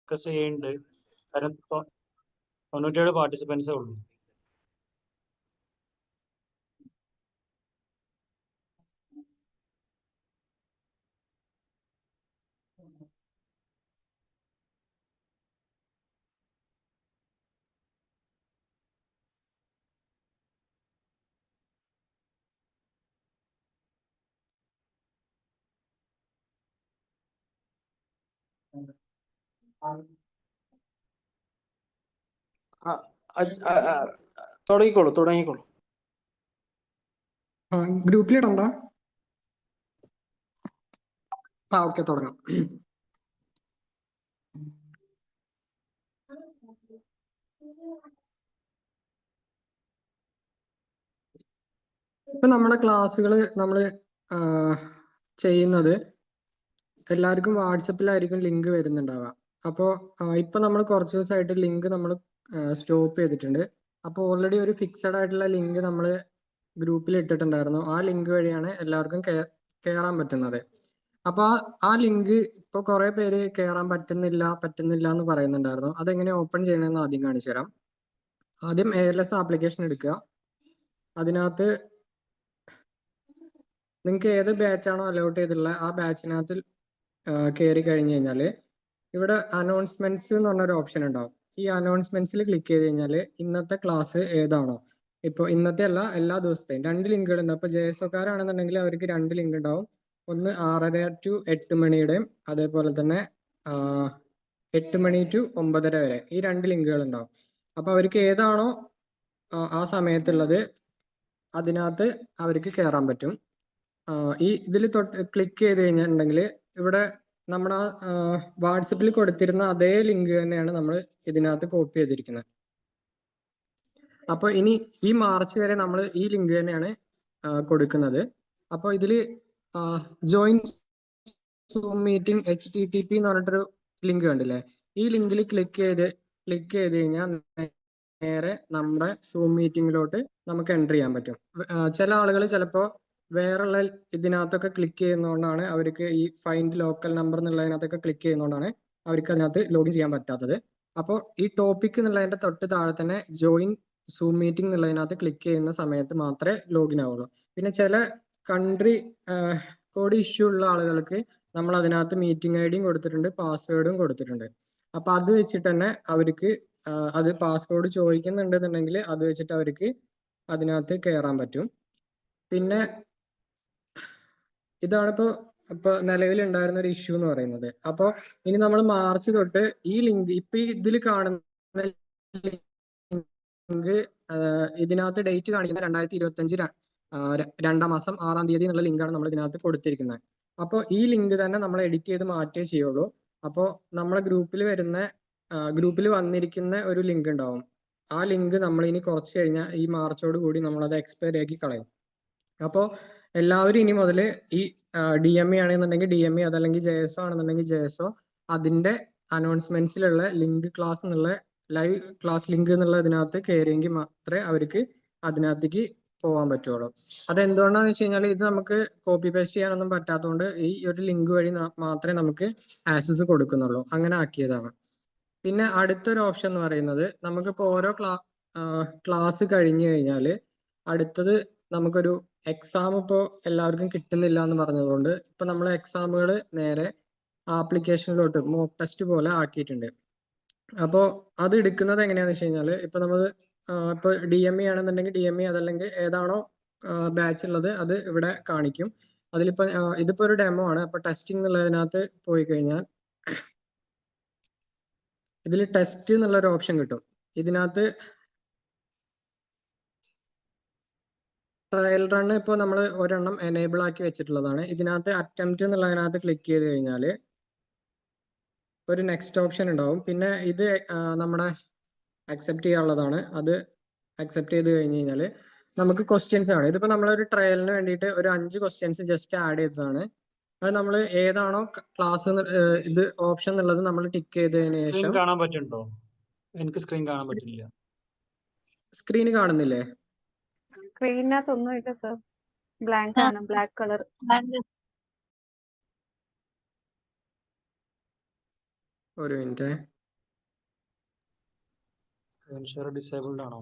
Discuss ചെയ്യുന്നുണ്ട്. കാരണം 97 പാർട്ടിസിപ്പൻസേ ഉള്ളൂ. തുടങ്ങിക്കോളൂ. ഗ്രൂപ്പിലിടണ്ട. ഓക്കെ, തുടങ്ങാം. ഇപ്പൊ നമ്മുടെ ക്ലാസ്സുകൾ നമ്മൾ ചെയ്യുന്നത് എല്ലാവർക്കും വാട്സപ്പിലായിരിക്കും ലിങ്ക് വരുന്നുണ്ടാവുക. അപ്പോൾ ഇപ്പൊ നമ്മൾ കുറച്ച് ദിവസമായിട്ട് ലിങ്ക് നമ്മൾ സ്റ്റോപ്പ് ചെയ്തിട്ടുണ്ട്. അപ്പോൾ ഓൾറെഡി ഒരു ഫിക്സഡ് ആയിട്ടുള്ള ലിങ്ക് നമ്മൾ ഗ്രൂപ്പിൽ ഇട്ടിട്ടുണ്ടായിരുന്നു. ആ ലിങ്ക് വഴിയാണ് എല്ലാവർക്കും കയറാൻ പറ്റുന്നത്. അപ്പൊ ആ ലിങ്ക് ഇപ്പൊ കുറെ പേര് കയറാൻ പറ്റുന്നില്ല എന്ന് പറയുന്നുണ്ടായിരുന്നു. അതെങ്ങനെ ഓപ്പൺ ചെയ്യണമെന്ന് ആദ്യം കാണിച്ചു തരാം. ആദ്യം ALS ആപ്ലിക്കേഷൻ എടുക്കുക. അതിനകത്ത് നിങ്ങൾക്ക് ഏത് ബാച്ചാണോ അലോട്ട് ചെയ്തിട്ടുള്ള ആ ബാച്ചിനകത്ത് കയറി കഴിഞ്ഞു കഴിഞ്ഞാൽ ഇവിടെ അനൗൺസ്മെന്റ്സ് എന്ന് പറഞ്ഞൊരു ഓപ്ഷൻ ഉണ്ടാവും. ഈ അനൗൺസ്മെന്റ്സിൽ ക്ലിക്ക് ചെയ്ത് കഴിഞ്ഞാൽ ഇന്നത്തെ ക്ലാസ് ഏതാണോ, ഇപ്പോൾ ഇന്നത്തെ അല്ല എല്ലാ ദിവസത്തെയും 2 ലിങ്കുകൾ ഉണ്ടാവും. ഇപ്പോൾ JSOക്കാരാണെന്നുണ്ടെങ്കിൽ അവർക്ക് 2 ലിങ്ക് ഉണ്ടാവും. ഒന്ന് 6:30 to 8 മണിയുടെയും അതേപോലെ തന്നെ 8 മണി to 9:30 വരെ, ഈ 2 ലിങ്കുകൾ ഉണ്ടാവും. അപ്പൊ അവർക്ക് ഏതാണോ ആ സമയത്തുള്ളത് അതിനകത്ത് അവർക്ക് കയറാൻ പറ്റും. ഈ ഇതിൽ ക്ലിക്ക് ചെയ്ത് കഴിഞ്ഞിട്ടുണ്ടെങ്കിൽ ഇവിടെ നമ്മുടെ വാട്സപ്പിൽ കൊടുത്തിരുന്ന അതേ ലിങ്ക് തന്നെയാണ് നമ്മൾ ഇതിനകത്ത് കോപ്പി ചെയ്തിരിക്കുന്നത്. അപ്പൊ ഇനി ഈ മാർച്ച് വരെ നമ്മൾ ഈ ലിങ്ക് തന്നെയാണ് കൊടുക്കുന്നത്. അപ്പോൾ ഇതിൽ ജോയിൻ സൂം മീറ്റിംഗ് HTTP എന്ന് പറഞ്ഞിട്ടൊരു ലിങ്ക് കണ്ടില്ലേ? ഈ ലിങ്കിൽ ക്ലിക്ക് ചെയ്ത് കഴിഞ്ഞാൽ നേരെ നമ്മുടെ സൂം മീറ്റിംഗിലോട്ട് നമുക്ക് എൻ്റർ ചെയ്യാൻ പറ്റും. ചില ആളുകൾ ചിലപ്പോൾ വേറെയുള്ള ഇതിനകത്തൊക്കെ ക്ലിക്ക് ചെയ്യുന്നതുകൊണ്ടാണ് അവർക്ക് ഈ ഫൈൻഡ് ലോക്കൽ നമ്പർ എന്നുള്ളതിനകത്തൊക്കെ ക്ലിക്ക് ചെയ്യുന്നതുകൊണ്ടാണ് അവർക്ക് അതിനകത്ത് ലോഗിൻ ചെയ്യാൻ പറ്റാത്തത്. അപ്പോൾ ഈ ടോപ്പിക് എന്നുള്ളതിന്റെ തൊട്ട് താഴെ തന്നെ ജോയിൻ സൂം മീറ്റിംഗ് എന്നുള്ളതിനകത്ത് ക്ലിക്ക് ചെയ്യുന്ന സമയത്ത് മാത്രമേ ലോഗിൻ ആവുള്ളൂ. പിന്നെ ചില കൺട്രി കോഡ് ഇഷ്യൂ ഉള്ള ആളുകൾക്ക് നമ്മൾ അതിനകത്ത് മീറ്റിംഗ് ഐഡിയും കൊടുത്തിട്ടുണ്ട്, പാസ്വേഡും കൊടുത്തിട്ടുണ്ട്. അപ്പൊ അത് വെച്ചിട്ട് തന്നെ അവർക്ക് അത് പാസ്വേഡ് ചോദിക്കുന്നുണ്ടെന്നുണ്ടെങ്കിൽ അത് വെച്ചിട്ട് അവർക്ക് അതിനകത്ത് കയറാൻ പറ്റും. പിന്നെ ഇതാണ് ഇപ്പൊ നിലവിലുണ്ടായിരുന്ന ഒരു ഇഷ്യൂ എന്ന് പറയുന്നത്. അപ്പൊ ഇനി നമ്മൾ മാർച്ച് തൊട്ട് ഈ ലിങ്ക് ഇപ്പൊ ഇതിൽ കാണുന്ന ലിങ്ക് ഇതിനകത്ത് ഡേറ്റ് കാണിക്കുന്ന 2025 2-ാം മാസം 6-ാം തീയതി എന്നുള്ള ലിങ്കാണ് നമ്മൾ ഇതിനകത്ത് കൊടുത്തിരിക്കുന്നത്. അപ്പോൾ ഈ ലിങ്ക് തന്നെ നമ്മൾ എഡിറ്റ് ചെയ്ത് മാറ്റേ ചെയ്യുള്ളൂ. അപ്പോൾ നമ്മളെ ഗ്രൂപ്പിൽ വന്നിരിക്കുന്ന ഒരു ലിങ്ക് ഉണ്ടാവും. ആ ലിങ്ക് നമ്മൾ ഇനി കുറച്ച് കഴിഞ്ഞാൽ ഈ മാർച്ചോട് കൂടി നമ്മളത് എക്സ്പയർ ആക്കി കളയും. അപ്പോൾ എല്ലാവരും ഇനി മുതൽ ഈ DME ആണെന്നുണ്ടെങ്കിൽ DME, അതല്ലെങ്കിൽ JSO ആണെന്നുണ്ടെങ്കിൽ JSO, അതിന്റെ അനൗൺസ്മെന്റ്സിലുള്ള ലിങ്ക് ക്ലാസ് എന്നുള്ള ലൈവ് ക്ലാസ് ലിങ്ക് എന്നുള്ള ഇതിനകത്ത് കയറിയെങ്കിൽ മാത്രമേ അവർക്ക് അതിനകത്തേക്ക് പോകാൻ പറ്റുള്ളൂ. അതെന്തുകൊണ്ടാണെന്ന് വെച്ച് കഴിഞ്ഞാൽ ഇത് നമുക്ക് കോപ്പി പേസ്റ്റ് ചെയ്യാനൊന്നും പറ്റാത്തതുകൊണ്ട് ഈ ഒരു ലിങ്ക് വഴി മാത്രമേ നമുക്ക് ആക്സസ് കൊടുക്കുന്നുള്ളൂ. അങ്ങനെ ആക്കിയതാണ്. പിന്നെ അടുത്തൊരു ഓപ്ഷൻ എന്ന് പറയുന്നത് നമുക്കിപ്പോൾ ഓരോ ക്ലാസ് കഴിഞ്ഞു കഴിഞ്ഞാൽ അടുത്തത് നമുക്കൊരു എക്സാം ഇപ്പോൾ എല്ലാവർക്കും കിട്ടുന്നില്ല എന്ന് പറഞ്ഞതുകൊണ്ട് ഇപ്പൊ നമ്മൾ എക്സാമുകൾ നേരെ ആപ്ലിക്കേഷനിലോട്ട് മോക്ക് ടെസ്റ്റ് പോലെ ആക്കിയിട്ടുണ്ട്. അപ്പോൾ അത് എടുക്കുന്നത് എങ്ങനെയാന്ന് വെച്ച് കഴിഞ്ഞാൽ ഇപ്പൊ നമ്മൾ ഇപ്പൊ DME ആണെന്നുണ്ടെങ്കിൽ DME, അതല്ലെങ്കിൽ ഏതാണോ ബാച്ച് ഉള്ളത് അത് ഇവിടെ കാണിക്കും. അതിലിപ്പോ ഇതിപ്പോ ഒരു ഡെമോ ആണ്. അപ്പൊ ടെസ്റ്റിംഗ് എന്നുള്ളതിനകത്ത് പോയി കഴിഞ്ഞാൽ ഇതിൽ ടെസ്റ്റ് എന്നുള്ള ഒരു ഓപ്ഷൻ കിട്ടും. ഇതിനകത്ത് ട്രയൽ റൺ ഇപ്പോൾ നമ്മൾ ഒരെണ്ണം എനേബിൾ ആക്കി വെച്ചിട്ടുള്ളതാണ്. ഇതിനകത്ത് അറ്റംപ്റ്റ് എന്നുള്ളതിനകത്ത് ക്ലിക്ക് ചെയ്ത് കഴിഞ്ഞാൽ ഒരു നെക്സ്റ്റ് ഓപ്ഷൻ ഉണ്ടാവും. പിന്നെ ഇത് നമ്മുടെ അക്സെപ്റ്റ് ചെയ്യാനുള്ളതാണ്. അത് അക്സെപ്റ്റ് ചെയ്ത് കഴിഞ്ഞ് കഴിഞ്ഞാൽ നമുക്ക് ക്വസ്റ്റ്യൻസ് ആണ്. ഇതിപ്പോൾ നമ്മളൊരു ട്രയലിന് വേണ്ടിയിട്ട് ഒരു 5 ക്വസ്റ്റ്യൻസ് ജസ്റ്റ് ആഡ് ചെയ്തതാണ്. അത് നമ്മൾ ഏതാണോ ക്ലാസ് ഇത് ഓപ്ഷൻ എന്നുള്ളത് നമ്മൾ ടിക്ക് ചെയ്തതിന് ശേഷം കാണാൻ പറ്റുന്നുണ്ടോ? എനിക്ക് സ്ക്രീൻ കാണാൻ പറ്റില്ല. സ്ക്രീൻ കാണുന്നില്ലേ? സ്ക്രീനകത്ത് ഒന്നുമില്ല സർ, ബ്ലാങ്ക് ആണ്, ബ്ലാക്ക് കളർ. ഒരു മിനിറ്റ്. ഷെയർ ഡിസേബിൾഡ് ആണോ?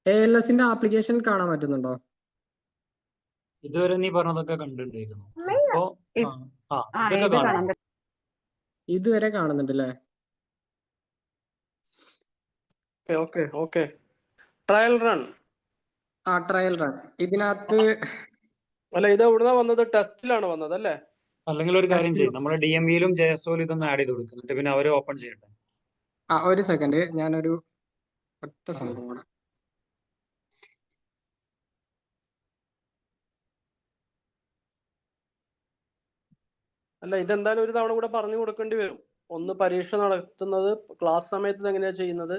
ALSന്റെ ആപ്ലിക്കേഷൻ കാണാൻ പറ്റുന്നുണ്ടോ? ഇതുവരെ നീ പറഞ്ഞതൊക്കെ കണ്ടിട്ടുണ്ടായിരുന്നു. ഇപ്പോ ഇതൊക്കെ ഇത് കാണാൻ കാണാം. പറ്റും. ഇതുവരെ കാണുന്നുണ്ട് അല്ലേ? Okay okay. Trial run. Trial run. ഇതിനകത്ത് അല്ല, ഇത് എവിടുന്നാ വന്നത്? ടെസ്റ്റിലാണ് വന്നത് അല്ലേ? അല്ലെങ്കിൽ ഒരു കാര്യം ചെയ്യും, നമ്മുടെ DMVയിലും JSOയിലും ഇതൊന്ന് ആഡ് ചെയ്ത് കൊടുക്കുന്നുണ്ട്, പിന്നെ അവര് ഓപ്പൺ ചെയ്യട്ടെ. ഒരു സെക്കൻഡ്, ഞാനൊരു ഒറ്റ സംഭവം കൂടെ. അല്ല, ഇതെന്തായാലും ഒരു തവണ കൂടെ പറഞ്ഞു കൊടുക്കേണ്ടി വരും. ഒന്ന് പരീക്ഷ നടത്തുന്നത് ക്ലാസ് സമയത്ത് എങ്ങനെയാ ചെയ്യുന്നത്,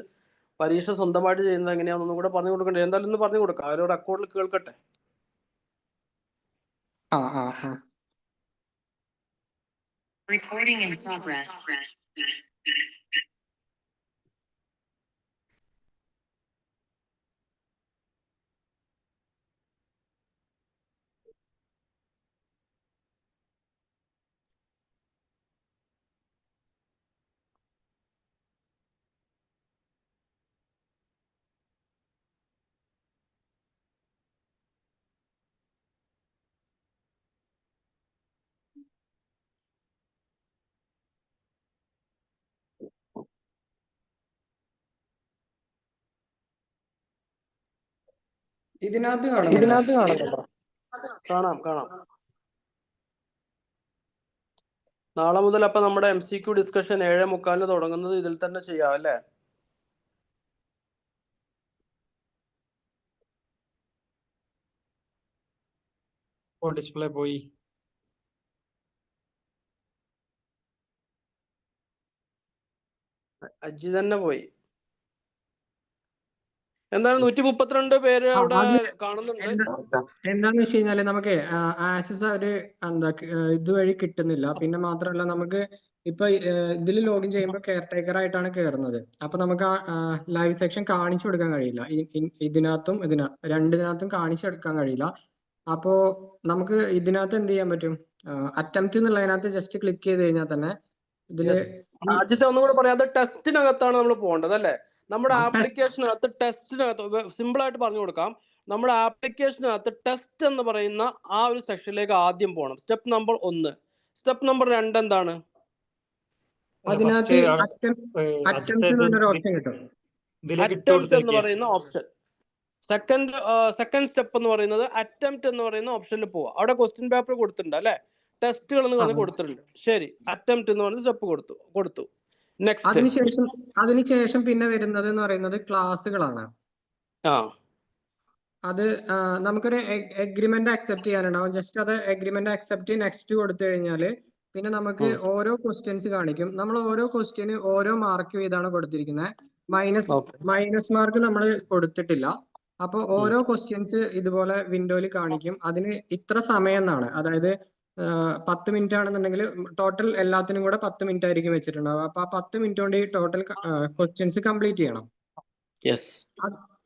പരീക്ഷ സ്വന്തമായിട്ട് ചെയ്യുന്നത് എങ്ങനെയാണെന്നും കൂടെ പറഞ്ഞു കൊടുക്കേണ്ടി വരും. എന്തായാലും ഒന്ന് പറഞ്ഞു കൊടുക്കാം, അവരോട് അക്കൗണ്ടിൽ കേൾക്കട്ടെ. Recording in progress. ഇതിനകത്ത് കാണുന്നുണ്ടോ? കാണാം കാണാം. നാളെ മുതൽ അപ്പൊ നമ്മുടെ MCQ ഡിസ്കഷൻ 7:45 തുടങ്ങുന്നത് ഇതിൽ തന്നെ ചെയ്യാം അല്ലേ? ഡിസ്പ്ലേ പോയി. അജി തന്നെ പോയി. എന്തായാലും 132 പേര് അവിടെ കാണുന്നുണ്ട്. എന്താന്ന് വെച്ച് കഴിഞ്ഞാല് നമുക്ക് ആക്സസ് ഒരു ഇതുവഴി കിട്ടുന്നില്ല. പിന്നെ മാത്രമല്ല, നമുക്ക് ഇപ്പൊ ഇതിൽ ലോഗിൻ ചെയ്യുമ്പോൾ കെയർ ടേക്കർ ആയിട്ടാണ് കയറുന്നത്. അപ്പൊ നമുക്ക് ലൈവ് സെക്ഷൻ കാണിച്ചു കൊടുക്കാൻ കഴിയില്ല. ഇതിനകത്തും രണ്ടിനകത്തും കാണിച്ചെടുക്കാൻ കഴിയില്ല. അപ്പോ നമുക്ക് ഇതിനകത്ത് എന്ത് ചെയ്യാൻ പറ്റും? അറ്റംപ്റ്റ് എന്നുള്ളതിനകത്ത് ജസ്റ്റ് ക്ലിക്ക് ചെയ്ത് കഴിഞ്ഞാൽ തന്നെ ഇതില് ആദ്യത്തെ ഒന്നുകൂടെ പറയാം, അത് ടെസ്റ്റിനകത്താണ് നമ്മൾ പോകേണ്ടത് അല്ലേ? നമ്മുടെ ആപ്ലിക്കേഷനകത്ത് ടെസ്റ്റിനകത്ത് സിമ്പിൾ ആയിട്ട് പറഞ്ഞു കൊടുക്കാം. നമ്മുടെ ആപ്ലിക്കേഷനകത്ത് ടെസ്റ്റ് എന്ന് പറയുന്ന ആ ഒരു സെക്ഷനിലേക്ക് ആദ്യം പോകണം. Step number 1. സ്റ്റെപ്പ് നമ്പർ 2 എന്താണ്? അതിനകത്ത് അറ്റംപ്റ്റ് എന്നൊരു ഓപ്ഷൻ കിട്ടും. അറ്റംപ്റ്റ് എന്ന് പറയുന്ന ഓപ്ഷൻ. സെക്കൻഡ് സ്റ്റെപ്പ് എന്ന് പറയുന്നത് അറ്റംപ്റ്റ് എന്ന് പറയുന്ന ഓപ്ഷനിൽ പോവുക. അവിടെ ക്വസ്റ്റ്യൻ പേപ്പർ കൊടുത്തിട്ടുണ്ട് അല്ലെ? ടെസ്റ്റുകൾ എന്ന് പറഞ്ഞ് കൊടുത്തിട്ടുണ്ട്. ശരി, അറ്റംപ്റ്റ് എന്ന് പറയുന്ന സ്റ്റെപ്പ് കൊടുത്തു. നെക്സ്റ്റ് അതിനുശേഷം പിന്നെ വരുന്നത് എന്ന് പറയുന്നത് ക്ലാസ്സുകളാണ്. അത് നമുക്കൊരു എഗ്രിമെന്റ് അക്സെപ്റ്റ് ചെയ്യാനുണ്ടാവും. ജസ്റ്റ് അത് എഗ്രിമെന്റ് അക്സെപ്റ്റ് നെക്സ്റ്റ് കൊടുത്തു കഴിഞ്ഞാല് പിന്നെ നമുക്ക് ഓരോ ക്വസ്റ്റ്യൻസ് കാണിക്കും. നമ്മൾ ഓരോ ക്വസ്റ്റ്യന് ഓരോ മാർക്ക് വീതമാണ് കൊടുത്തിരിക്കുന്നത്. മൈനസ് മാർക്ക് നമ്മൾ കൊടുത്തിട്ടില്ല. അപ്പൊ ഓരോ ക്വസ്റ്റ്യൻസ് ഇതുപോലെ വിൻഡോയിൽ കാണിക്കും. അതിന് ഇത്ര സമയം എന്നാണ്. അതായത് 10 മിനിറ്റ് ആണെന്നുണ്ടെങ്കിൽ ടോട്ടൽ എല്ലാത്തിനും കൂടെ 10 മിനിറ്റ് ആയിരിക്കും വെച്ചിട്ടുണ്ടാവുക. അപ്പൊ ആ 10 മിനിറ്റ് കൊണ്ട് ഈ ടോട്ടൽ ക്വസ്റ്റ്യൻസ് കംപ്ലീറ്റ് ചെയ്യണം.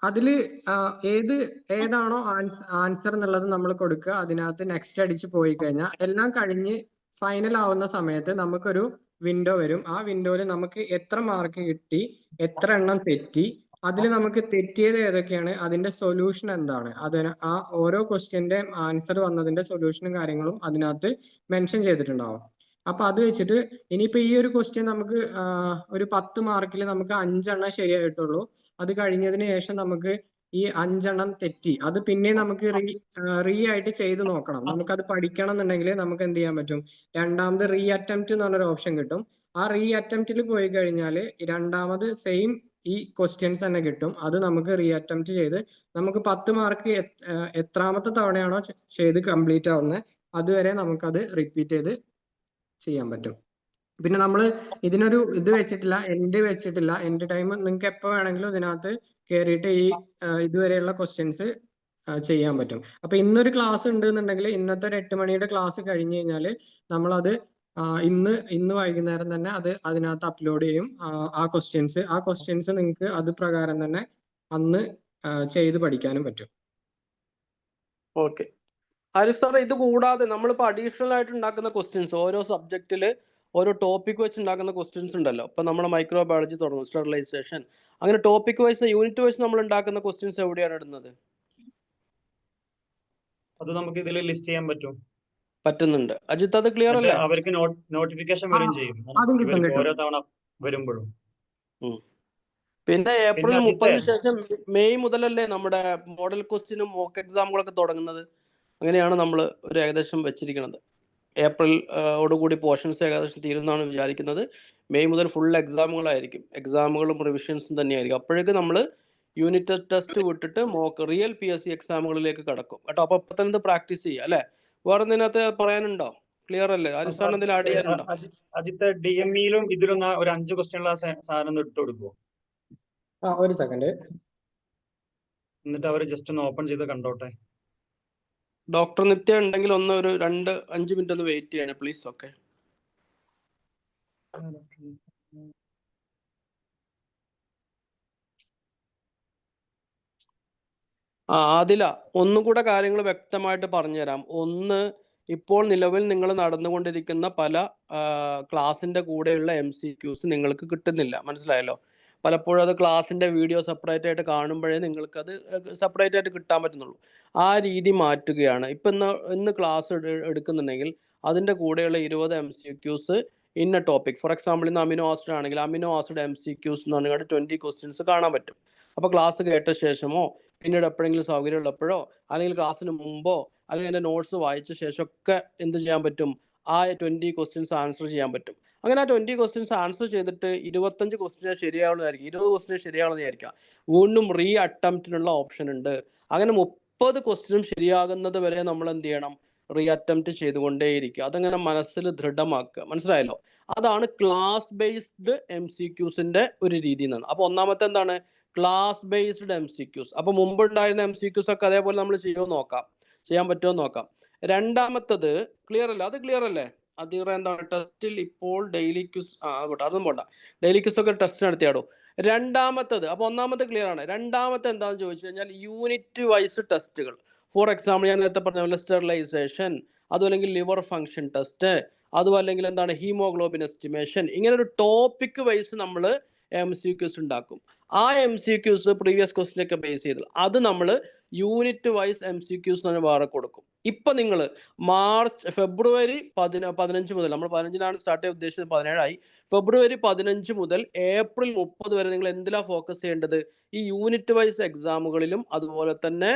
അതില് ഏതാണോ ആൻസർ എന്നുള്ളത് നമ്മൾ കൊടുക്കുക. അതിനകത്ത് നെക്സ്റ്റ് അടിച്ച് പോയി കഴിഞ്ഞാൽ എല്ലാം കഴിഞ്ഞ് ഫൈനൽ ആവുന്ന സമയത്ത് നമുക്കൊരു വിൻഡോ വരും. ആ വിൻഡോയിൽ നമുക്ക് എത്ര മാർക്ക് കിട്ടി, എത്ര എണ്ണം തെറ്റി, അതിൽ നമുക്ക് തെറ്റിയത് ഏതൊക്കെയാണ്, അതിന്റെ സൊല്യൂഷൻ എന്താണ്, ആ ഓരോ ക്വസ്റ്റ്യന്റെ ആൻസർ വന്നതിന്റെ സൊല്യൂഷനും കാര്യങ്ങളും അതിനകത്ത് മെൻഷൻ ചെയ്തിട്ടുണ്ടാവും. അപ്പൊ അത് വെച്ചിട്ട് ഇനിയിപ്പോ ഈ ഒരു ക്വസ്റ്റ്യൻ നമുക്ക് ഒരു 10 മാർക്കിൽ നമുക്ക് 5 എണ്ണം ശരിയായിട്ടുള്ളൂ. അത് കഴിഞ്ഞതിന് ശേഷം നമുക്ക് ഈ 5 എണ്ണം തെറ്റി, അത് പിന്നെ നമുക്ക് റീ ആയിട്ട് ചെയ്ത് നോക്കണം. നമുക്കത് പഠിക്കണം എന്നുണ്ടെങ്കിൽ നമുക്ക് എന്ത് ചെയ്യാൻ പറ്റും? രണ്ടാമത് റീ അറ്റംപ്റ്റ് എന്ന് പറഞ്ഞൊരു ഓപ്ഷൻ കിട്ടും. ആ റീ അറ്റംപ്റ്റിൽ പോയി കഴിഞ്ഞാൽ രണ്ടാമത് സെയിം ഈ ക്വസ്റ്റ്യൻസ് തന്നെ കിട്ടും. അത് നമുക്ക് റീ അറ്റംപ്റ്റ് ചെയ്ത് നമുക്ക് 10 മാർക്ക് എത്രാമത്തെ തവണയാണോ ചെയ്ത് കംപ്ലീറ്റ് ആവുന്നത് അതുവരെ നമുക്കത് റിപ്പീറ്റ് ചെയ്ത് ചെയ്യാൻ പറ്റും. പിന്നെ നമ്മൾ ഇതിനൊരു വെച്ചിട്ടില്ല, എൻഡ് ടൈം നിങ്ങൾക്ക് എപ്പോൾ വേണമെങ്കിലും ഇതിനകത്ത് കയറിയിട്ട് ഈ ഇതുവരെയുള്ള ക്വസ്റ്റ്യൻസ് ചെയ്യാൻ പറ്റും. അപ്പൊ ഇന്നൊരു ക്ലാസ് ഉണ്ട് എന്നുണ്ടെങ്കിൽ ഇന്നത്തെ ഒരു 8 മണിയുടെ ക്ലാസ് കഴിഞ്ഞ് കഴിഞ്ഞാൽ നമ്മളത് ഇന്ന് വൈകുന്നേരം തന്നെ അത് അതിനകത്ത് അപ്ലോഡ് ചെയ്യും. ആ ക്വസ്റ്റ്യൻസ് നിങ്ങൾക്ക് അത് പ്രകാരം തന്നെ അന്ന് ചെയ്ത് പഠിക്കാനും പറ്റും. ഓക്കെ. ആരിഫ് സാറേ, ഇത് കൂടാതെ നമ്മളിപ്പോൾ അഡീഷണൽ ആയിട്ട് ഉണ്ടാക്കുന്ന ക്വസ്റ്റ്യൻസ് ഓരോ സബ്ജക്റ്റിൽ ഓരോ ടോപ്പിക് വെച്ച് ഉണ്ടാക്കുന്ന ക്വസ്റ്റ്യൻസ് ഉണ്ടല്ലോ. ഇപ്പം നമ്മുടെ മൈക്രോബയോളജി തുടങ്ങും, സ്റ്റെറിലൈസേഷൻ, അങ്ങനെ ടോപ്പിക് വൈസ് യൂണിറ്റ് വൈസ് നമ്മൾ ഉണ്ടാക്കുന്ന ക്വസ്റ്റ്യൻസ് എവിടെയാണ് ഇടുന്നത്? അത് നമുക്ക് ഇതിൽ ലിസ്റ്റ് ചെയ്യാൻ പറ്റും. പറ്റുന്നുണ്ട്. അജിത്ത്, അത് ക്ലിയർ എന്നിട്ട് അല്ലേ? അവർക്ക് നോട്ടിഫിക്കേഷൻ വരും ചെയ്യും അതും കിട്ടും, ഇവർക്ക് കിട്ടും. ഓരോ തവണ വരുമ്പോഴും. പിന്നെ ഏപ്രിൽ പിന്നെ അജിത്തെ 30 ശേഷം മെയ് മുതലല്ലേ നമ്മുടെ മോഡൽ ക്വസ്റ്റ്യനും മോക്ക് എക്സാമുകളൊക്കെ തുടങ്ങുന്നത്. അങ്ങനെയാണ് നമ്മൾ ഒരു ഏകദേശം വെച്ചിരിക്കുന്നത്. ഏപ്രിൽ ഓടുകൂടി പോർഷൻസ് ഏകദേശം തീരുമെന്നാണ് വിചാരിക്കുന്നത്. മെയ് മുതൽ ഫുൾ എക്സാമുകളായിരിക്കും, എക്സാമുകളും റിവിഷൻസും തന്നെയായിരിക്കും. അപ്പോഴേക്ക് നമ്മൾ യൂണിറ്റ് ടെസ്റ്റ് വിട്ടിട്ട് മോക്ക് റിയൽ PSC എക്സാമുകളിലേക്ക് കടക്കും കേട്ടോ. അപ്പോൾ ഇപ്പം തന്നെ പ്രാക്ടീസ് ചെയ്യുക അല്ലേ? വേറെ എന്തിനകത്ത് പറയാനുണ്ടോ? ക്ലിയർ അല്ലേ? ആരിഫ് സാറിന് എന്തെങ്കിലും ആഡ് ചെയ്യാനുണ്ടോ? അജിത്ത്, DME-യിലും ഇതിലും ഒരു 5 ക്വസ്റ്റ്യനുള്ള സാധനം ഇട്ട് കൊടുക്കുമോ? ഒരു സെക്കൻഡ്. എന്നിട്ട് അവർ ജസ്റ്റ് ഒന്ന് ഓപ്പൺ ചെയ്ത് കണ്ടോട്ടെ. ഡോക്ടർ നിത്യ ഉണ്ടെങ്കിൽ ഒന്ന് ഒരു 2-5 മിനിറ്റ് ഒന്ന് വെയിറ്റ് ചെയ്യണേ പ്ലീസ്. ഓക്കെ. ആദില, ഒന്നുകൂടെ കാര്യങ്ങൾ വ്യക്തമായിട്ട് പറഞ്ഞുതരാം. ഒന്ന്, ഇപ്പോൾ നിലവിൽ നിങ്ങൾ നടന്നുകൊണ്ടിരിക്കുന്ന പല ക്ലാസിന്റെ കൂടെയുള്ള MCQs നിങ്ങൾക്ക് കിട്ടുന്നില്ല, മനസ്സിലായല്ലോ. പലപ്പോഴും അത് ക്ലാസിന്റെ വീഡിയോ സെപ്പറേറ്റ് ആയിട്ട് കാണുമ്പോഴേ നിങ്ങൾക്ക് അത് സെപ്പറേറ്റ് ആയിട്ട് കിട്ടാൻ പറ്റുന്നുള്ളൂ. ആ രീതി മാറ്റുകയാണ്. ഇപ്പം ഇന്ന് ക്ലാസ് എടുക്കുന്നുണ്ടെങ്കിൽ അതിന്റെ കൂടെയുള്ള 20 MCQs ഇന്ന ടോപ്പിക്, ഫോർ എക്സാമ്പിൾ ഇന്ന് അമിനോ ആസിഡ് ആണെങ്കിൽ അമിനോ ആസിഡ് MCQs എന്ന് പറഞ്ഞാൽ 20 ക്വസ്റ്റ്യൻസ് കാണാൻ പറ്റും. അപ്പോൾ ക്ലാസ് കേട്ട ശേഷമോ പിന്നീട് എപ്പോഴെങ്കിലും സൗകര്യം ഉള്ളപ്പോഴോ അല്ലെങ്കിൽ ക്ലാസ്സിന് മുമ്പോ അല്ലെങ്കിൽ എൻ്റെ നോട്ട്സ് വായിച്ച ശേഷമൊക്കെ എന്ത് ചെയ്യാൻ പറ്റും? ആ 20 ക്വസ്റ്റ്യൻസ് ആൻസർ ചെയ്യാൻ പറ്റും. അങ്ങനെ ആ 20 ക്വസ്റ്റ്യൻസ് ആൻസർ ചെയ്തിട്ട് 25 ക്വസ്റ്റ്യൻ ശരിയാവുന്നതായിരിക്കും, 20 ക്വസ്റ്റ്യൻ ശരിയാവുന്നതായിരിക്കാം. വീണ്ടും റീ അറ്റംപ്റ്റിനുള്ള ഓപ്ഷൻ ഉണ്ട്. അങ്ങനെ 30 ക്വസ്റ്റ്യനും ശരിയാകുന്നത് വരെ നമ്മൾ എന്ത് ചെയ്യണം? റീ അറ്റംപ്റ്റ് ചെയ്തുകൊണ്ടേയിരിക്കുക. അതങ്ങനെ മനസ്സിൽ ദൃഢമാക്കുക, മനസ്സിലായല്ലോ. അതാണ് ക്ലാസ് ബേസ്ഡ് MCQസിന്റെ ഒരു രീതി എന്നാണ്. അപ്പോൾ ഒന്നാമത്തെ എന്താണ്? Class based MCQs. അപ്പോൾ മുമ്പുണ്ടായിരുന്ന MCQs ഒക്കെ അതേപോലെ നമ്മൾ ചെയ്യാൻ പറ്റുമോ നോക്കാം. രണ്ടാമത്തത് ക്ലിയർ അല്ലേ? അത് ക്ലിയർ അല്ലേ? അതിറ എന്താണ്? ടെസ്റ്റിൽ ഇപ്പോൾ ഡെയിലി ക്വിസ് അതൊന്നും പോണ്ട, ഡെയിലി ക്വിസ് ഒക്കെ ടെസ്റ്റ് നടത്തിയാടോ. രണ്ടാമത്തത്, അപ്പോൾ ഒന്നാമത്തെ ക്ലിയർ ആണ്. രണ്ടാമത്തെ എന്താണെന്ന് ചോദിച്ചു കഴിഞ്ഞാൽ യൂണിറ്റ് വൈസ് ടെസ്റ്റുകൾ. ഫോർ എക്സാമ്പിൾ ഞാൻ നേരത്തെ പറഞ്ഞ പോലെ സ്റ്റെറിലൈസേഷൻ, അതുമല്ലെങ്കിൽ ലിവർ ഫംഗ്ഷൻ ടെസ്റ്റ്, അതും അല്ലെങ്കിൽ എന്താണ് ഹീമോഗ്ലോബിൻ എസ്റ്റിമേഷൻ, ഇങ്ങനെ ഒരു ടോപ്പിക് വൈസ് നമ്മൾ MCQs ഉണ്ടാക്കും. ആ MCQs പ്രീവിയസ് ക്വസ്റ്റ്യൻ ഒക്കെ ബേസ് ചെയ്ത് അത് നമ്മൾ യൂണിറ്റ് വൈസ് MCQs തന്നെ വേറെ കൊടുക്കും. ഇപ്പൊ നിങ്ങൾ ഫെബ്രുവരി 15 മുതൽ, നമ്മൾ 15-നാണ് സ്റ്റാർട്ട് ചെയ്യാൻ ഉദ്ദേശിച്ചത്, 17-ആയി. ഫെബ്രുവരി 15 മുതൽ ഏപ്രിൽ 30 വരെ നിങ്ങൾ എന്തിലാ ഫോക്കസ് ചെയ്യേണ്ടത്? ഈ യൂണിറ്റ് വൈസ് എക്സാമുകളിലും അതുപോലെ തന്നെ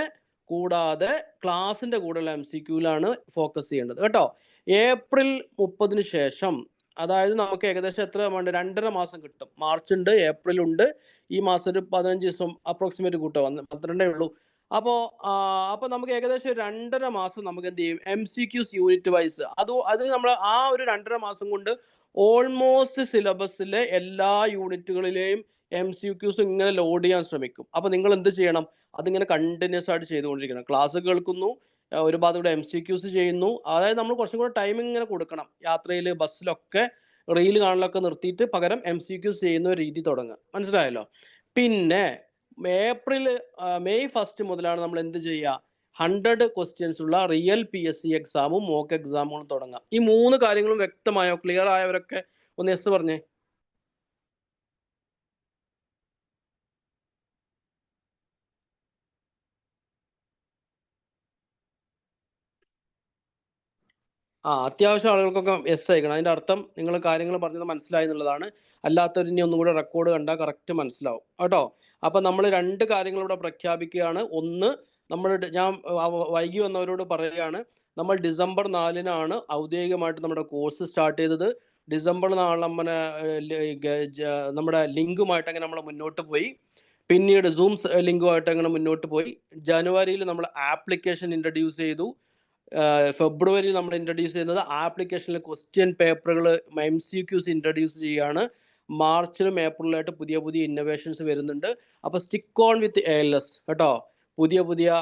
കൂടാതെ ക്ലാസിന്റെ കൂടെയുള്ള MCQയിലാണ് ഫോക്കസ് ചെയ്യേണ്ടത് കേട്ടോ. ഏപ്രിൽ 30-ന് ശേഷം, അതായത് നമുക്ക് ഏകദേശം എത്ര വേണ്ട? 2.5 മാസം കിട്ടും. മാർച്ച് ഉണ്ട്, ഏപ്രിൽ ഉണ്ട്, ഈ മാസം ഒരു 15 ദിവസം അപ്രോക്സിമേറ്റ് കൂട്ടാൻ 12 ഉള്ളൂ. അപ്പോൾ നമുക്ക് ഏകദേശം 2.5 മാസം നമുക്ക് എന്ത് ചെയ്യും? MCQs യൂണിറ്റ് വൈസ് അത് നമ്മൾ ആ ഒരു 2.5 മാസം കൊണ്ട് ഓൾമോസ്റ്റ് സിലബസിലെ എല്ലാ യൂണിറ്റുകളിലെയും MCQs ഇങ്ങനെ ലോഡ് ചെയ്യാൻ ശ്രമിക്കും. അപ്പോൾ നിങ്ങൾ എന്ത് ചെയ്യണം? അതിങ്ങനെ കണ്ടിന്യൂസ് ആയിട്ട് ചെയ്തുകൊണ്ടിരിക്കണം. ക്ലാസ് കേൾക്കുന്നു, ഒരു ഭാഗത്ത് കൂടെ MCQs ചെയ്യുന്നു. അതായത് നമ്മൾ കുറച്ചും കൂടെ ടൈമിംഗ് ഇങ്ങനെ കൊടുക്കണം. യാത്രയിൽ, ബസ്സിലൊക്കെ റീൽ കാണലൊക്കെ നിർത്തിയിട്ട് പകരം MCQs ചെയ്യുന്ന ഒരു രീതി തുടങ്ങുക, മനസ്സിലായല്ലോ. പിന്നെ മെയ് 1 മുതലാണ് നമ്മൾ എന്ത് ചെയ്യുക? 100 ക്വസ്റ്റ്യൻസ് ഉള്ള റിയൽ PSC എക്സാമും മോക്ക് എക്സാമുകളും തുടങ്ങാം. ഈ 3 കാര്യങ്ങളും വ്യക്തമായോ? ക്ലിയർ ആയവരൊക്കെ ഒന്ന് യെസ് പറഞ്ഞേ. അത്യാവശ്യം ആളുകൾക്കൊക്കെ യെസ് അയക്കണം. അതിൻ്റെ അർത്ഥം നിങ്ങൾ കാര്യങ്ങൾ പറഞ്ഞത് മനസ്സിലായി എന്നുള്ളതാണ്. അല്ലാത്തവർ ഇനി ഒന്നും കൂടെ റെക്കോർഡ് കണ്ടാൽ കറക്റ്റ് മനസ്സിലാവും കേട്ടോ. അപ്പം നമ്മൾ 2 കാര്യങ്ങൾ ഇവിടെ പ്രഖ്യാപിക്കുകയാണ്. ഒന്ന്, ഞാൻ വൈകി വന്നവരോട് പറയുകയാണ്, നമ്മൾ ഡിസംബർ 4-നാണ് ഔദ്യോഗികമായിട്ട് നമ്മുടെ കോഴ്സ് സ്റ്റാർട്ട് ചെയ്തത്. ഡിസംബർ 4 നമ്മുടെ ലിങ്കുമായിട്ട് അങ്ങനെ നമ്മൾ മുന്നോട്ട് പോയി. പിന്നീട് സൂം ലിങ്കുമായിട്ട് അങ്ങനെ മുന്നോട്ട് പോയി. ജനുവരിയിൽ നമ്മൾ ആപ്ലിക്കേഷൻ ഇൻട്രൊഡ്യൂസ് ചെയ്തു. ഫെബ്രുവരി നമ്മൾ ഇൻട്രൊഡ്യൂസ് ചെയ്യുന്നത് ആപ്ലിക്കേഷനിലെ ക്വസ്റ്റ്യൻ പേപ്പറുകൾ MCQs ഇൻട്രൊഡ്യൂസ് ചെയ്യുകയാണ്. മാർച്ചിലും ഏപ്രിലായിട്ട് പുതിയ ഇന്നോവേഷൻസ് വരുന്നുണ്ട്. അപ്പോൾ സ്റ്റിക്ക് ഓൺ വിത്ത് ALS കേട്ടോ. പുതിയ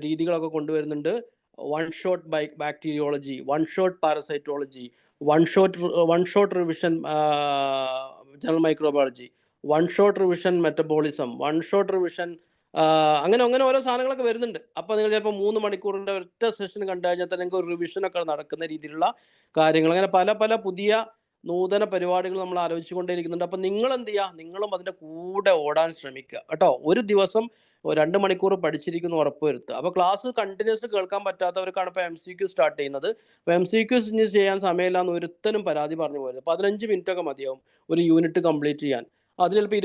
രീതികളൊക്കെ കൊണ്ടുവരുന്നുണ്ട്. 1 shot bacteriology, 1 shot പാരസൈറ്റോളജി, 1 shot revision general microbiology, 1 shot revision metabolism, 1 shot revision അങ്ങനെ അങ്ങനെ ഓരോ സാധനങ്ങളൊക്കെ വരുന്നുണ്ട്. അപ്പോൾ നിങ്ങൾ ചിലപ്പോൾ 3 മണിക്കൂറിൻ്റെ ഒറ്റ സെഷൻ കണ്ടു കഴിഞ്ഞാൽ തന്നെ നിങ്ങൾക്ക് ഒരു റിവിഷനൊക്കെ നടക്കുന്ന രീതിയിലുള്ള കാര്യങ്ങൾ, അങ്ങനെ പല പല പുതിയ നൂതന പരിപാടികൾ നമ്മൾ ആലോചിച്ചുകൊണ്ടേയിരിക്കുന്നുണ്ട്. അപ്പം നിങ്ങൾ എന്ത് ചെയ്യുക, നിങ്ങളും അതിൻ്റെ കൂടെ ഓടാൻ ശ്രമിക്കുക കേട്ടോ. ഒരു ദിവസം 2 മണിക്കൂർ പഠിച്ചിരിക്കുന്നു ഉറപ്പ് വരുത്തുക. അപ്പോൾ ക്ലാസ് കണ്ടിന്യൂസ് കേൾക്കാൻ പറ്റാത്തവർക്കാണ് ഇപ്പോൾ MCQ സ്റ്റാർട്ട് ചെയ്യുന്നത്. അപ്പോൾ MCQ ഇനി ചെയ്യാൻ സമയമില്ല എന്ന് ഒരുത്തനും പരാതി പറഞ്ഞു പോയത്. 15 മിനിറ്റൊക്കെ മതിയാവും ഒരു യൂണിറ്റ് കംപ്ലീറ്റ് ചെയ്യാൻ. അതിൽ ചിലപ്പോൾ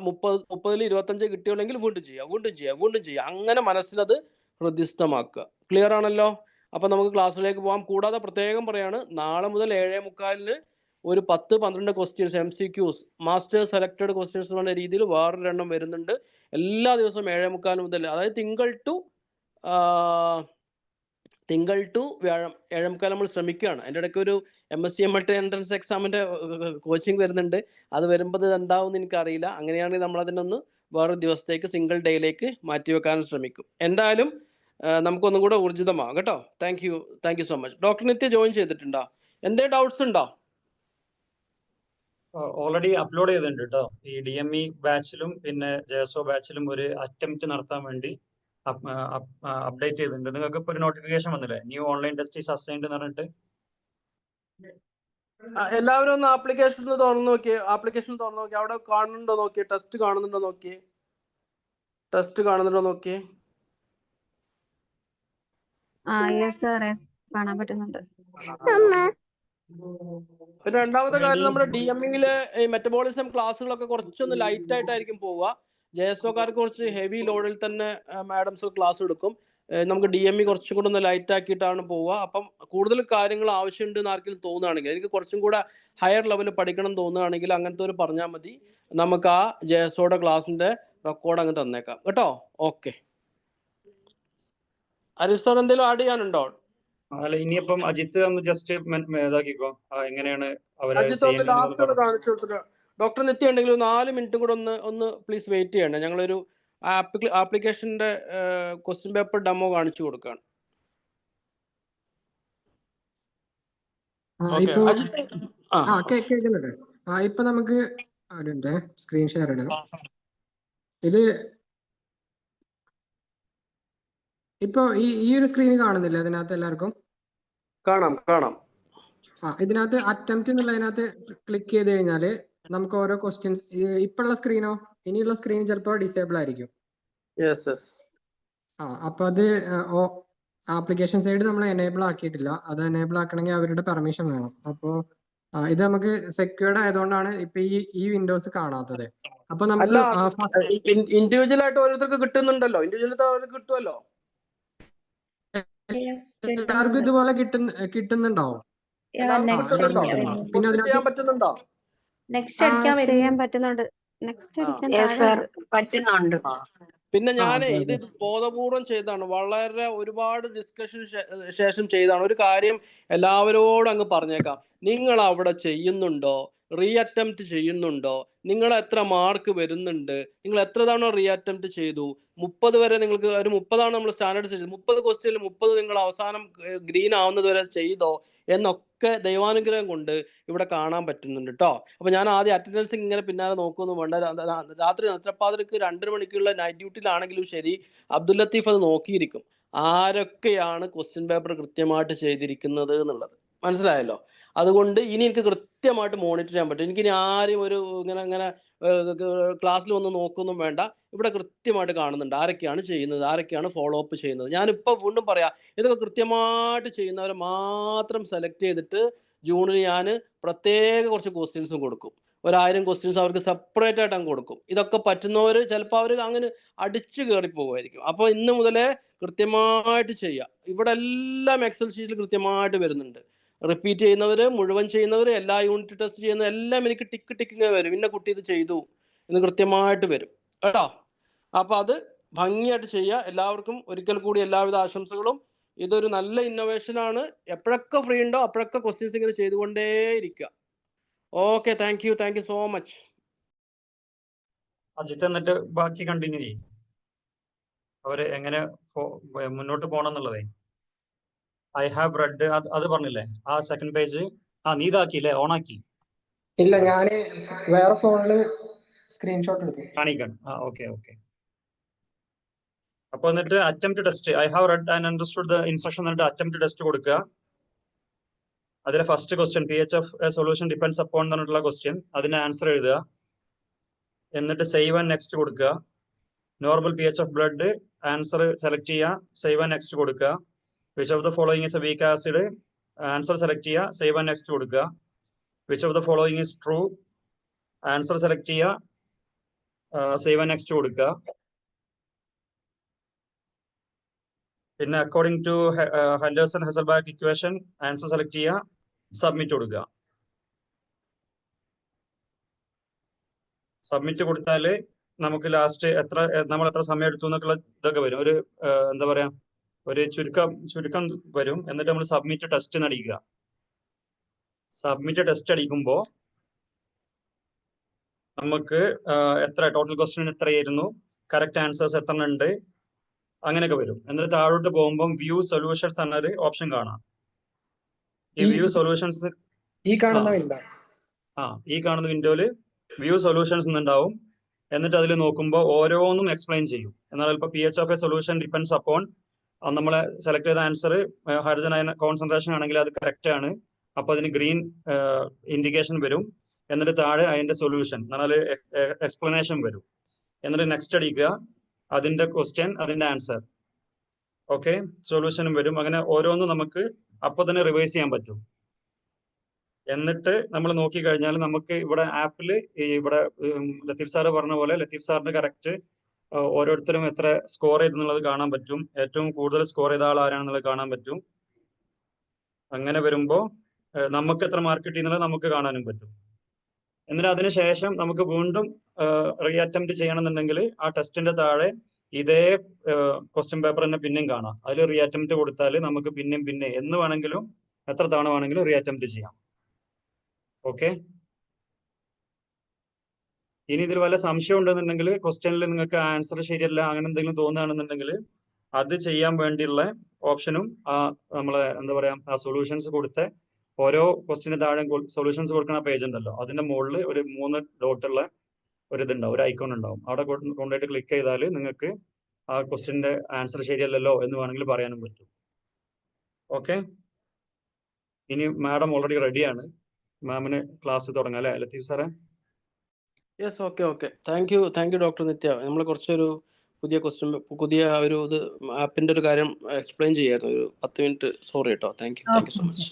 30 25 കിട്ടിയുള്ളെങ്കിൽ വീണ്ടും ചെയ്യുക. അങ്ങനെ മനസ്സിലത് ഹൃദിസ്ഥമാക്കുക. ക്ലിയർ ആണല്ലോ? അപ്പം നമുക്ക് ക്ലാസ്സിലേക്ക് പോകാം. കൂടാതെ പ്രത്യേകം പറയാണ്, നാളെ മുതൽ 7:45 ഒരു 10-12 questions MCQs master selected questions എന്നുള്ള രീതിയിൽ വേറൊരെണ്ണം വരുന്നുണ്ട്. എല്ലാ ദിവസവും 7:45 മുതൽ, അതായത് തിങ്കൾ ടു വ്യാഴം 7:45 നമ്മൾ ശ്രമിക്കുകയാണ്. അതിൻ്റെ ഇടയ്ക്ക് ഒരു MSc MLT എൻട്രൻസ് എക്സാമിൻ്റെ കോച്ചിങ് വരുന്നുണ്ട്. അത് വരുമ്പോൾ ഇത് എന്താവും എന്ന് എനിക്കറിയില്ല. അങ്ങനെയാണെങ്കിൽ നമ്മളതിനൊന്ന് വേറൊരു ദിവസത്തേക്ക് സിംഗിൾ ഡേയിലേക്ക് മാറ്റിവെക്കാൻ ശ്രമിക്കും. എന്തായാലും നമുക്കൊന്നും കൂടെ ഊർജിതമാകും കേട്ടോ. Thank you so much. Doctor Nithya join ചെയ്തിട്ടുണ്ടോ? എന്തെങ്കിലും ഡൗട്ട്സ് ഉണ്ടോ? ഓൾറെഡി അപ്ലോഡ് ചെയ്തിട്ടുണ്ട് കേട്ടോ. ഈ DME ബാച്ചിലും പിന്നെ JSO ബാച്ചിലും ഒരു അറ്റംപ്റ്റ് നടത്താൻ വേണ്ടി അപ്ഡേറ്റ് ചെയ്തിട്ടുണ്ട്. നിങ്ങൾക്ക് ഇപ്പോൾ ഒരു നോട്ടിഫിക്കേഷൻ വന്നില്ലേ, new online test is assigned എന്ന് പറഞ്ഞിട്ട്? എല്ലാവരും ഒന്ന് ആപ്ലിക്കേഷൻ തുറന്നു നോക്കി, അവിടെ കാണുന്നുണ്ടോ നോക്കി, ടെസ്റ്റ് കാണുന്നുണ്ടോ നോക്കി. കാണാൻ പറ്റുന്നുണ്ട്. രണ്ടാമത്തെ കാര്യം, നമ്മുടെ DMEയിലെ മെറ്റബോളിസം ക്ലാസ്സുകളൊക്കെ കുറച്ചൊന്ന് ലൈറ്റ് ആയിട്ടായിരിക്കും പോവുക. JSOക്കാർക്ക് കുറച്ച് ഹെവി ലോഡിൽ തന്നെ മാഡംസ് ക്ലാസ് എടുക്കും. നമുക്ക് DME കുറച്ചും കൂടെ ഒന്ന് ലൈറ്റ് ആക്കിയിട്ടാണ് പോവുക. അപ്പം കൂടുതൽ കാര്യങ്ങൾ ആവശ്യമുണ്ട് എന്ന് ആർക്കെങ്കിലും തോന്നുകയാണെങ്കിൽ, എനിക്ക് കുറച്ചും കൂടെ ഹയർ ലെവൽ പഠിക്കണം തോന്നുകയാണെങ്കിൽ അങ്ങനത്തെ ഒരു പറഞ്ഞാൽ മതി. നമുക്ക് ആ JSOയുടെ ക്ലാസ്സിൻ്റെ റെക്കോർഡ് അങ്ങ് തന്നേക്കാം കേട്ടോ. ഓക്കെ, അരിഫ് സാർ എന്തെങ്കിലും ആഡ് ചെയ്യാനുണ്ടോ? അല്ല, ഇനിയിപ്പം അജിത്ത് ഒന്ന് ജസ്റ്റ് ഇതാക്കിക്കോ, എങ്ങനെയാണ് അജിത്ത് ഒന്ന് ലാസ്റ്റ് ഒന്ന് കാണിച്ചു കൊടുത്തിട്ട്. ഡോക്ടർ നിത്യ ഉണ്ടെങ്കിൽ 4 മിനിറ്റ് കൂടെ ഒന്ന് പ്ലീസ് വെയിറ്റ് ചെയ്യണേ. ഞങ്ങളൊരു ആപ്ലിക്കേഷന്റെ ക്വസ്റ്റ്യൻ പേപ്പർ ഡെമോ കാണിച്ചു കൊടുക്കുകയാണ്. ഇപ്പൊ നമുക്ക് സ്ക്രീൻ ഷെയർ ഇടാം. ഇത് ഇപ്പൊ ഈ ഒരു സ്ക്രീൻ കാണുന്നില്ല അതിനകത്ത് എല്ലാവർക്കും? കാണാം. ഇതിനകത്ത് അറ്റംപ്റ്റ് എന്നുള്ളതിനകത്ത് ക്ലിക്ക് ചെയ്ത് കഴിഞ്ഞാല് നമുക്ക് ഓരോ ക്വസ്റ്റ്യൻസ്, ഇപ്പോഴുള്ള സ്ക്രീനോ ഇനിയുള്ള സ്ക്രീൻ ചിലപ്പോൾ ഡിസേബിൾ ആയിരിക്കും. അപ്പൊ അത് ആപ്ലിക്കേഷൻ സൈഡ് നമ്മൾ എനേബിൾ ആക്കിയിട്ടില്ല. അത് എനേബിൾ ആക്കണമെങ്കിൽ അവരുടെ പെർമിഷൻ വേണം. അപ്പോൾ ഇത് നമുക്ക് സെക്യൂർഡ് ആയതുകൊണ്ടാണ് ഇപ്പൊ ഈ വിൻഡോസ് കാണാത്തത്. അപ്പൊ നമുക്ക് ഇൻഡിവിജ്വൽ ആയിട്ട് ഓരോരുത്തർക്ക് കിട്ടുന്നുണ്ടല്ലോ, കിട്ടുമല്ലോ. എല്ലാവർക്കും ഇതുപോലെ കിട്ടുന്നുണ്ടാവും. പിന്നെ ചെയ്യാൻ പറ്റുന്നുണ്ടോ? ചെയ്യാൻ പറ്റുന്നുണ്ട്. പിന്നെ ഞാൻ ഇത് ബോധപൂർവം ചെയ്താണ്, വളരെ ഒരുപാട് ഡിസ്കഷൻ ശേഷം ചെയ്താണ്. ഒരു കാര്യം എല്ലാവരോടും അങ്ങ് പറഞ്ഞേക്കാം, നിങ്ങൾ അവിടെ ചെയ്യുന്നുണ്ടോ, റീ അറ്റംപ്റ്റ് ചെയ്യുന്നുണ്ടോ, നിങ്ങൾ എത്ര മാർക്ക് വരുന്നുണ്ട്, നിങ്ങൾ എത്ര തവണ റീ അറ്റംപ്റ്റ് ചെയ്തു, 30 വരെ നിങ്ങൾക്ക് ഒരു 30 നമ്മൾ സ്റ്റാൻഡേർഡ് ചെയ്തത്, 30 ക്വസ്റ്റ്യനിൽ 30 നിങ്ങൾ അവസാനം ഗ്രീൻ ആവുന്നത് വരെ ചെയ്തോ എന്നൊക്കെ ദൈവാനുഗ്രഹം കൊണ്ട് ഇവിടെ കാണാൻ പറ്റുന്നുണ്ട് കേട്ടോ. അപ്പോൾ ഞാൻ ആദ്യം അറ്റൻഡൻസ് ഇങ്ങനെ പിന്നാലെ നോക്കുമെന്ന് വേണ്ട. രാത്രി നത്രപ്പാതിരക്ക് 2 മണിക്കുള്ള നൈറ്റ് ഡ്യൂട്ടിയിലാണെങ്കിലും ശരി, അബ്ദുൽ ലത്തീഫ് അത് നോക്കിയിരിക്കും ആരൊക്കെയാണ് ക്വസ്റ്റ്യൻ പേപ്പർ കൃത്യമായിട്ട് ചെയ്തിരിക്കുന്നത് എന്നുള്ളത്. മനസ്സിലായല്ലോ? അതുകൊണ്ട് ഇനി എനിക്ക് കൃത്യമായിട്ട് മോണിറ്റർ ചെയ്യാൻ പറ്റും. എനിക്കിനി ആരും ഒരു ഇങ്ങനെ ക്ലാസ്സിൽ വന്ന് നോക്കൊന്നും വേണ്ട. ഇവിടെ കൃത്യമായിട്ട് കാണുന്നുണ്ട് ആരൊക്കെയാണ് ചെയ്യുന്നത്, ആരൊക്കെയാണ് ഫോളോ അപ്പ് ചെയ്യുന്നത്. ഞാനിപ്പോൾ വീണ്ടും പറയാം, ഇതൊക്കെ കൃത്യമായിട്ട് ചെയ്യുന്നവരെ മാത്രം സെലക്ട് ചെയ്തിട്ട് ജൂണിൽ ഞാൻ പ്രത്യേക കുറച്ച് ക്വസ്റ്റ്യൻസും കൊടുക്കും. 1000 ക്വസ്റ്റ്യൻസ് അവർക്ക് സെപ്പറേറ്റ് ആയിട്ട് അങ്ങ് കൊടുക്കും. ഇതൊക്കെ പറ്റുന്നവർ ചിലപ്പോൾ അവർ അങ്ങനെ അടിച്ചു കയറി പോകുമായിരിക്കും. അപ്പോൾ ഇന്ന് മുതലേ കൃത്യമായിട്ട് ചെയ്യുക. ഇവിടെ എല്ലാം എക്സൽ ഷീറ്റിൽ കൃത്യമായിട്ട് വരുന്നുണ്ട്. റിപ്പീറ്റ് ചെയ്യുന്നവർ, മുഴുവൻ ചെയ്യുന്നവർ, എല്ലാ യൂണിറ്റ് ടെസ്റ്റ് ചെയ്യുന്ന എല്ലാം എനിക്ക് ടിക്കിങ് വരും. ഇന്ന കുട്ടി ഇത് ചെയ്തു എന്ന് കൃത്യമായിട്ട് വരും കേട്ടോ. അപ്പോൾ അത് ഭംഗിയായിട്ട് ചെയ്യുക. എല്ലാവർക്കും ഒരിക്കൽ കൂടി എല്ലാവിധ ആശംസകളും. ഇതൊരു നല്ല ഇന്നോവേഷനാണ്. എപ്പോഴൊക്കെ ഫ്രീ ഉണ്ടോ അപ്പോഴൊക്കെ ക്വസ്റ്റ്യൻസ് ഇങ്ങനെ ചെയ്തുകൊണ്ടേയിരിക്കുക. Okay, thank you so much. Ajith എന്നിട്ട് ബാക്കി കണ്ടിന്യൂ ചെയ്യും, അവര് എങ്ങനെ മുന്നോട്ട് പോകണം എന്നുള്ളതേ. ഐ ഹാവ് റെഡ് അത് പറഞ്ഞില്ലേ, ആ സെക്കൻഡ് പേജ് നീ ഇതാക്കിയില്ലേ, ഓണാക്കി? ഇല്ല, ഞാന് വേറെ ഫോണില് സ്ക്രീൻഷോട്ട് എടുത്തു. കാണിക്കാൻ. ഓക്കെ. അപ്പൊ എന്നിട്ട് attempt test I have red and understood the instruction എന്നിട്ട് അറ്റംപ്റ്റ് ടെസ്റ്റ് കൊടുക്കുക. അതിലെ first question P H of A solution depends upon എന്ന് പറഞ്ഞിട്ടുള്ള ക്വസ്റ്റ്യൻ, അതിന്റെ ആൻസർ എഴുതുക. എന്നിട്ട് സേവ് ആൻഡ് നെക്സ്റ്റ് കൊടുക്കുക. Normal P H of blood answer select ചെയ്യുക, സേവ് ആൻഡ് നെക്സ്റ്റ് കൊടുക്കുക. Which of the following is A weak acid answer select ചെയ്യുക, save and next കൊടുക്കുക. Which of the following is true answer select ചെയ്യുക, save and next കൊടുക്കുക. പിന്നെ according to Henderson Hasselbalch equation answer select ചെയ്യുക, submit കൊടുക്കുക. Submit കൊടുത്താൽ നമുക്ക് last നമ്മൾ എത്ര സമയം എടുത്തു എന്നൊക്കെയുള്ള ഇതൊക്കെ വരും. ഒരു എന്താ പറയാ, ഒരു ചുരുക്കം വരും. എന്നിട്ട് നമ്മൾ സബ്മിറ്റ് ടെസ്റ്റ് അടിക്കുക. സബ്മിറ്റ് ടെസ്റ്റ് അടിക്കുമ്പോൾ നമുക്ക് എത്ര ടോട്ടൽ ക്വസ്റ്റ്യൻ എത്രയായിരുന്നു, കറക്റ്റ് ആൻസേഴ്സ് എത്ര ഉണ്ട്, അങ്ങനെയൊക്കെ വരും. എന്നിട്ട് താഴോട്ട് പോകുമ്പോൾ വ്യൂ സൊല്യൂഷൻസ് എന്നൊരു ഓപ്ഷൻ കാണാം. ഈ വ്യൂ സൊല്യൂഷൻസ് ഈ കാണുന്ന വിൻഡോ ഈ കാണുന്ന വിൻഡോയില് വ്യൂ സൊല്യൂഷൻസ് എന്നുണ്ടാവും. എന്നിട്ട് അതിൽ നോക്കുമ്പോൾ ഓരോന്നും എക്സ്പ്ലെയിൻ ചെയ്യും. എന്നാൽ ഇപ്പോൾ P H of A solution depends upon നമ്മൾ സെലക്ട് ചെയ്ത ആൻസർ ഹൈഡ്രജൻ അയൺ കോൺസെൻട്രേഷൻ ആണെങ്കിൽ അത് കറക്റ്റ് ആണ്. അപ്പോൾ അതിന് ഗ്രീൻ ഇൻഡിക്കേഷൻ വരും. എന്നിട്ട് താഴെ അതിന്റെ സൊല്യൂഷൻ എന്നാൽ എക്സ്പ്ലനേഷൻ വരും. എന്നിട്ട് നെക്സ്റ്റ് അടിക്കുക, അതിന്റെ ക്വസ്റ്റ്യൻ, അതിന്റെ ആൻസർ, ഓക്കെ, സൊല്യൂഷനും വരും. അങ്ങനെ ഓരോന്നും നമുക്ക് അപ്പൊ തന്നെ റിവൈസ് ചെയ്യാൻ പറ്റും. എന്നിട്ട് നമ്മൾ നോക്കിക്കഴിഞ്ഞാൽ നമുക്ക് ഇവിടെ ആപ്പിൽ ഇവിടെ ലത്തീഫ് സാറ് പറഞ്ഞ പോലെ ലത്തീഫ് സാറിന് കറക്റ്റ് ഓരോരുത്തരും എത്ര സ്കോർ ചെയ്തെന്നുള്ളത് കാണാൻ പറ്റും. ഏറ്റവും കൂടുതൽ സ്കോർ ചെയ്ത ആൾ ആരാണെന്നുള്ളത് കാണാൻ പറ്റും. അങ്ങനെ വരുമ്പോൾ നമുക്ക് എത്ര മാർക്ക് കിട്ടിയെന്നുള്ളത് നമുക്ക് കാണാനും പറ്റും. എന്നിട്ട് അതിനുശേഷം നമുക്ക് വീണ്ടും റീ അറ്റംപ്റ്റ് ചെയ്യണമെന്നുണ്ടെങ്കിൽ ആ ടെസ്റ്റിന്റെ താഴെ ഇതേ ക്വസ്റ്റ്യൻ പേപ്പർ തന്നെ പിന്നെയും കാണാം. അതിൽ റീ അറ്റംപ്റ്റ് കൊടുത്താൽ നമുക്ക് പിന്നെ എന്ന് വേണമെങ്കിലും എത്ര തവണ വേണമെങ്കിലും റീ അറ്റംപ്റ്റ് ചെയ്യാം. ഓക്കെ, ഇനി ഇതിൽ വല്ല സംശയം ഉണ്ടെന്നുണ്ടെങ്കിൽ ക്വസ്റ്റ്യനിൽ നിങ്ങൾക്ക് ആൻസർ ശരിയല്ല അങ്ങനെ എന്തെങ്കിലും തോന്നുകയാണെന്നുണ്ടെങ്കിൽ അത് ചെയ്യാൻ വേണ്ടിയുള്ള ഓപ്ഷനും നമ്മളെ എന്താ പറയാ ആ സൊല്യൂഷൻസ് കൊടുത്ത ഓരോ ക്വസ്റ്റ്യന് താഴെ സൊല്യൂഷൻസ് കൊടുക്കുന്ന പേജ് ഉണ്ടല്ലോ, അതിന്റെ മുകളിൽ ഒരു 3 ഡോട്ടുള്ള ഒരു ഇതുണ്ടാവും, ഒരു ഐക്കോൺ ഉണ്ടാവും. അവിടെ കൊണ്ടുപോയിട്ട് ക്ലിക്ക് ചെയ്താൽ നിങ്ങൾക്ക് ആ ക്വസ്റ്റ്യന്റെ ആൻസർ ശരിയല്ലല്ലോ എന്ന് വേണമെങ്കിൽ പറയാനും പറ്റും. ഓക്കെ, ഇനി മാഡം ഓൾറെഡി റെഡിയാണ്. മാമിന് ക്ലാസ് തുടങ്ങാം അല്ലേ ലത്തീഫ് സാറേ? Yes, okay. Thank you doctor Nithya. നമ്മൾ കുറച്ചൊരു പുതിയ ഒരു ഇത് ആപ്പിന്റെ ഒരു കാര്യം എക്സ്പ്ലെയിൻ ചെയ്യായിരുന്നു, ഒരു 10 മിനിറ്റ്. സോറി കേട്ടോ. Thank you so much.